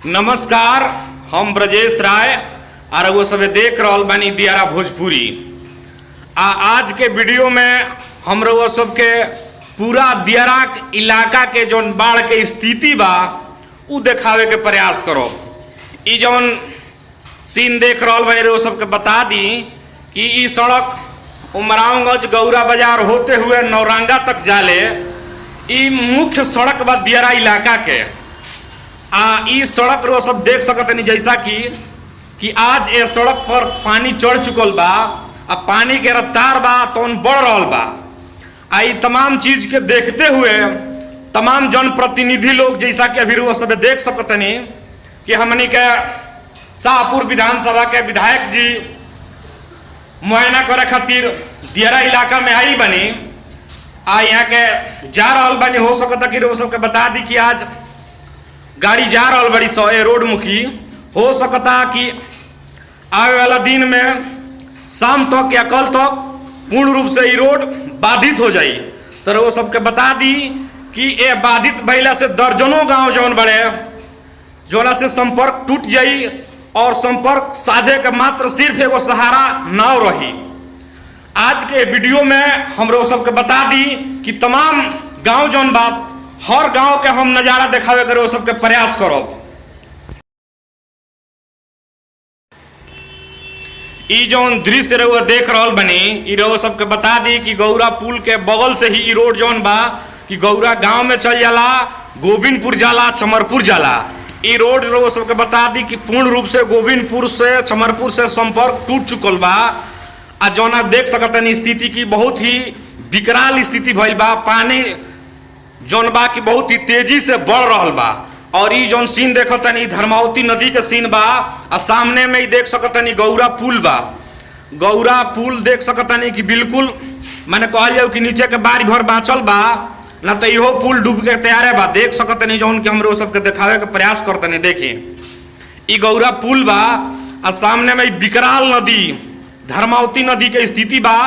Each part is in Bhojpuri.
नमस्कार, हम ब्रजेश राय और वो सब देख रहा बानी दियारा भोजपुरी। आज के वीडियो में हम वो सबके पूरा दियारा इलाका के जौन बाढ़ के स्थिति बा उ देखावे के प्रयास करो। ई जौन सीन देख रहा बानी वो सबके बता दी कि ई सड़क उमरावगंज गौरा बाजार होते हुए नौरंगा तक जाले। ई मुख्य सड़क बा दियारा इलाका के। ई सड़क रो सब देख सकत नहीं, जैसा कि आज ये सड़क पर पानी चढ़ चुकल बा। अब पानी के रफ्तार बा तो बढ़ रहा बा। ई तमाम चीज के देखते हुए तमाम जनप्रतिनिधि लोग, जैसा कि अभी वो सब देख सकत नहीं कि हमनी के शाहपुर विधानसभा के विधायक जी मुआयना करे खातिर दियारा इलाका में आई बनी। यहाँ के जा रहा बनी। हो सकता कि वो सबके बता दी कि आज गाड़ी जा रहा बड़ी सौ रोड मुखी। हो सकता कि आने वाला दिन में शाम तक या कल तक पूर्ण रूप से ये रोड बाधित हो जाई। तो वो सबके बता दी कि ये बाधित भइला से दर्जनों गांव जौन बड़े जोना से संपर्क टूट जाई और संपर्क साधे के मात्र सिर्फ एगो सहारा नाव रही। आज के वीडियो में हम लोग सबके बता दी कि तमाम गांव जौन बात हर गांव के हम नजारा दिखावे करे वो सबके प्रयास करो। ई जौन दृश्य रहुआ देख रहा बनी, ई रहुआ सबके बता दी कि गौरा पुल के बगल से ही ई रोड जौन बा कि गौरा गांव में चल जाला, गोविंदपुर जाला, चमरपुर जाला। ई रोड रहुआ सबके बता दी कि पूर्ण रूप से गोविंदपुर से चमरपुर से संपर्क टूट चुकल बा। आ जौन आप देख सकते स्थिति की बहुत ही विकराल स्थिति भइल बा। पानी जौन बा कि बहुत ही तेजी से बढ़ रहा बा। और ई जौन सीन देखतनी धर्मावती नदी के सीन बा। आ सामने में ही देख सकतनी गौरा पुल बा। गौरा पुल देख सकतनी कि बिल्कुल मैंने कहल जाओ कि नीचे के बारी भर बाँचल बा, ना तो इहो पुल डूब के तैयार बा। देख सकतनी जौन कि हमरो सबके दिखावे के प्रयास करतनी। देखिए ई गौरा पुल बा आ सामने में विकराल नदी धर्मावती नदी के स्थिति बा।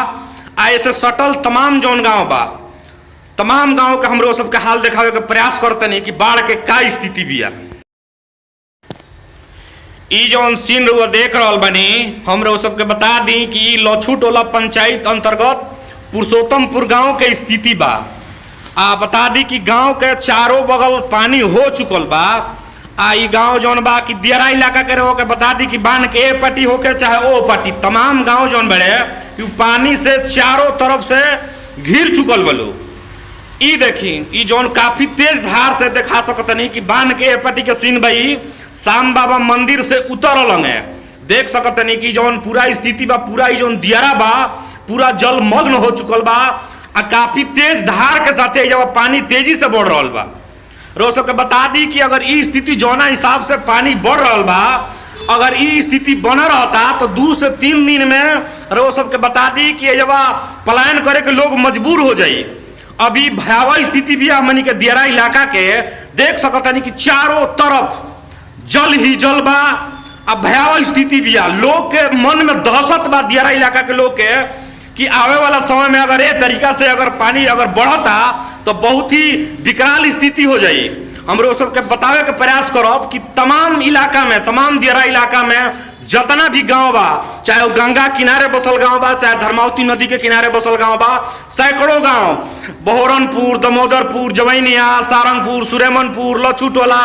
आ ऐसे सटल तमाम जौन गाँव बा, तमाम गांव के हमरो सबके हाल दिखावे के प्रयास करते नहीं कि बाढ़ के का स्थिति बिया। ई जौन सीन वो देख रहा बनी हमरो सबके बता दी कि लछू टोला पंचायत अंतर्गत पुरुषोत्तमपुर गांव के स्थिति बा। बता दी कि गांव के चारों बगल पानी हो चुकल बा। ई गांव जौन बा कि दियारा इलाका के रहो के बता दी कि बांध के ए पट्टी होके चाहे ओ पट्टी, तमाम गांव जौन बड़े पानी से चारों तरफ से घिर चुकल बलो। ई देखी ई जौन काफी तेज धार से देखा सकत नहीं कि बांध के पट्टी के सीन भाई श्याम बाबा मंदिर से उतर है। देख सकत नहीं कि जौन पूरा स्थिति बा, पूरा जौन दियारा बा पूरा जलमग्न हो चुकल बा। काफी तेज धार के साथ जब पानी तेजी से बढ़ रहा बा। रो सबके बता दी कि अगर ई स्थिति जौना हिसाब से पानी बढ़ रहा बा, अगर ई स्थिति बना रहता तो 2 से 3 दिन में रो सबके बता दी कि जब पलायन करे के लोग मजबूर हो जाई। अभी भयावह स्थिति भी हमनी के दियारा इलाका के देख सकता नहीं कि चारों तरफ जल ही जल बा। अब भयावह स्थिति भी लोग के मन में दहशत बा दियारा इलाका के लोग के कि आवे वाला समय में अगर ये तरीका से अगर पानी अगर बढ़ता तो बहुत ही विकराल स्थिति हो जाई। हमरो सबके बतावे के प्रयास करब कि तमाम इलाका में, तमाम दियारा इलाका में जितना भी गांव बा, चाहे वो गंगा किनारे बसल गांव बा, चाहे धर्मावती नदी के किनारे बसल गांव बा, सैकड़ों गांव बहोरनपुर, दमोदरपुर, जवैनिया, सारंगपुर, सुरेमनपुर, लछूटोला,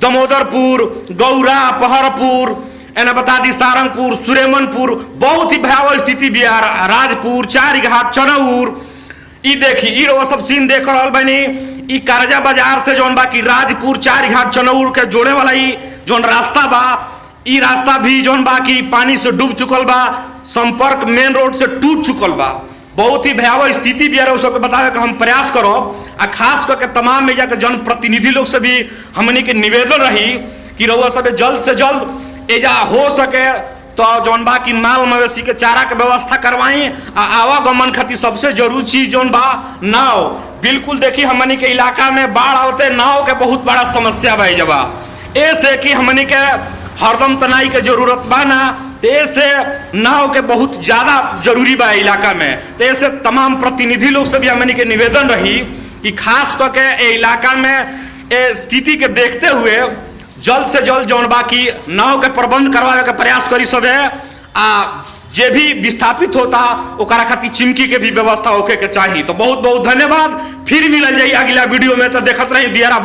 दमोदरपुर, गौरा, पहरपुर, एना बता दी सारंगपुर, सुरेमनपुर, बहुत ही भयावह स्थिति भी है। राजपुर, चारीघाट, चनौर। ई देखी ई वो सब सीन देख रहा बनी। ई कारजा बाजार से जौन बा कि राजपुर, चारीघाट, चनौर के जोड़े वाला ई जौन रास्ता बा, ई रास्ता भी जौन बा कि पानी से डूब चुकल बा। संपर्क मेन रोड से टूट चुकल बा। बहुत ही भयावह स्थिति भी है। सबके बतावे के हम प्रयास करो। खास करके तमाम मीडिया के जनप्रतिनिधि लोग से भी हमने के निवेदन रही कि रउआ सब जल्द से जल्द एजा हो सके तो जौन बा कि माल मवेशी के चारा के व्यवस्था करवाई। आवागमन खातिर सबसे जरूरी चीज जौन बा नाव। बिल्कुल देखी हमने के इलाका में बाढ़ आते नाव के बहुत बड़ा समस्या बा। जबा ऐसे कि हमने के हरदम तनाई के जरूरत बा ना, ऐसे नाव के बहुत ज्यादा जरूरी बा इलाका में। तो ऐसे तमाम प्रतिनिधि लोग से भी हमने के निवेदन रही कि खास करके इलाका में स्थिति के देखते हुए जल्द से जल्द जौन बा की नाव के प्रबंध करवावे के प्रयास करी सबे। आ जे भी विस्थापित होता ओकरा खातिर चिमकी के भी व्यवस्था होके के चाहिए। तो बहुत बहुत धन्यवाद। फिर मिलल जाई अगला वीडियो में। तो देखत रही दियारा